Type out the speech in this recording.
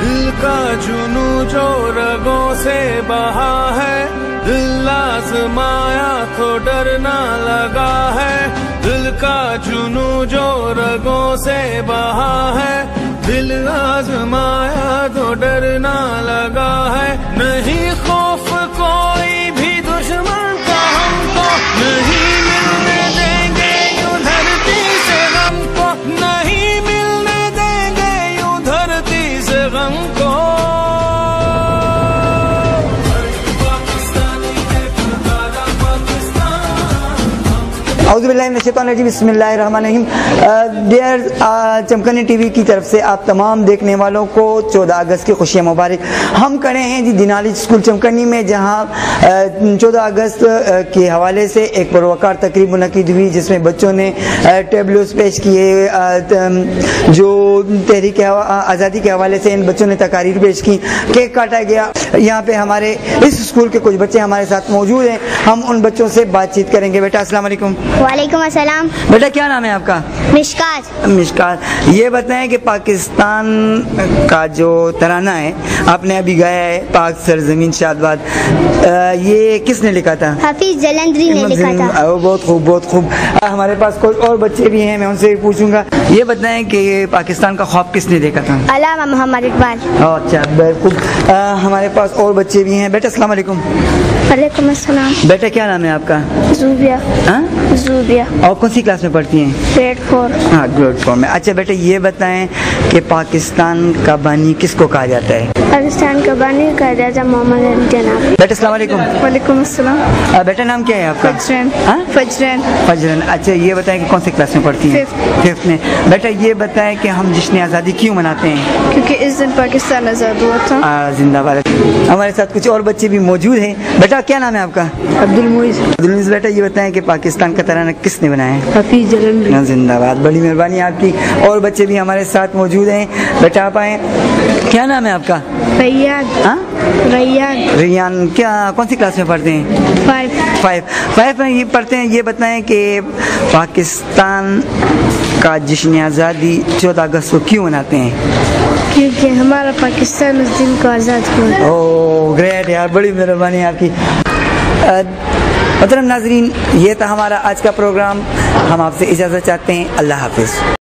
दिल का जुनू जो रगों से बहा है, दिल आजमाया तो डरना लगा है। दिल का जुनू जो रगों से बहा है, दिल आजमाया तो डरना लगा है। नहीं खौफ कोई भी दुश्मन का हमको, नहीं मिलने देंगे यूं धरती से हमको, नहीं मिलने देंगे यूं धरती से हमको। बिस्मिल्लाहिर्रहमानिर्रहीम। डियर चमकनी टीवी की तरफ से आप तमाम देखने वालों को 14 अगस्त की खुशियाँ मुबारक। हम खड़े हैं जी दिनाली स्कूल चमकनी में, जहां 14 अगस्त के हवाले से एक पुरवकार तकरीब मुनक़िद हुई, जिसमें बच्चों ने टेबलोस पेश किए। जो तहरीक आज़ादी के हवाले से इन बच्चों ने तकारीर पेश की, केक काटा गया। यहाँ पे हमारे इस स्कूल के कुछ बच्चे हमारे साथ मौजूद हैं, हम उन बच्चों से बातचीत करेंगे। बेटा अस्सलाम वालेकुम। वालेकुम अस्सलाम। बेटा क्या नाम है आपका? मिशकात। मिशकात, ये बताएं कि पाकिस्तान का जो तराना है आपने अभी गाया है, पाक सरजमीन शादबाद, ये किसने लिखा था? हफीज जलंधरी ने लिखा था। बहुत खूब, बहुत खूब। हमारे पास कोई और बच्चे भी हैं, मैं उनसे भी पूछूंगा। ये बताएं कि पाकिस्तान का ख्वाब किसने देखा था? अल्लामा मोहम्मद इकबाल। अच्छा बिल्कुल। हमारे पास और बच्चे भी हैं। बेटा अस्सलाम वालेकुम। वालेकुम अस्सलाम। बेटा क्या नाम है आपका? ज़ूबिया। ज़ूबिया। और कौन सी क्लास में पढ़ती हैं? ग्रेड 4। हाँ ग्रेड 4 में। अच्छा बेटा ये बताएं कि पाकिस्तान का बानी किसको कहा जाता है? पाकिस्तान का बानी कहा जाता है मोहम्मद अली जिन्ना। बेटा अस्सलाम वालेकुम। वालेकुम अस्सलाम। बेटा नाम क्या है आपका? फजरन। हाँ? फजरन। फजरन। अच्छा ये बताएं कि कौन सी क्लास में पढ़ती हैं? 5th में। बेटा ये बताएं कि हम जश्न आज़ादी क्यों मनाते हैं? क्योंकि इस दिन पाकिस्तान आज़ाद हुआ था। जिंदाबाद। हमारे साथ कुछ और बच्चे भी मौजूद हैं। बेटा क्या नाम है आपका? अब्दुल मुइज़। अब्दुल मुइज़। बेटा ये बताएं कि पाकिस्तान का तराना किसने बनाया है? हफीज जलंधरी। जिंदाबाद, बड़ी मेहरबानी आपकी। और बच्चे भी हमारे साथ मौजूद हैं। बेटा आप आए। क्या नाम है आपका? रैयान। हाँ? रैयान। रियान। क्या कौन सी क्लास में पढ़ते हैं? 5 में ये पढ़ते हैं। ये बताएं कि पाकिस्तान का जश्न आज़ादी 14 अगस्त को क्यों मनाते हैं? क्योंकि हमारा पाकिस्तान उस दिन को आज़ाद हुआ। ओह ग्रेट यार, बड़ी मेहरबानी आपकी। मोहतरम नाज़रीन, ये था हमारा आज का प्रोग्राम। हम आपसे इजाज़त चाहते हैं। अल्लाह हाफिज़।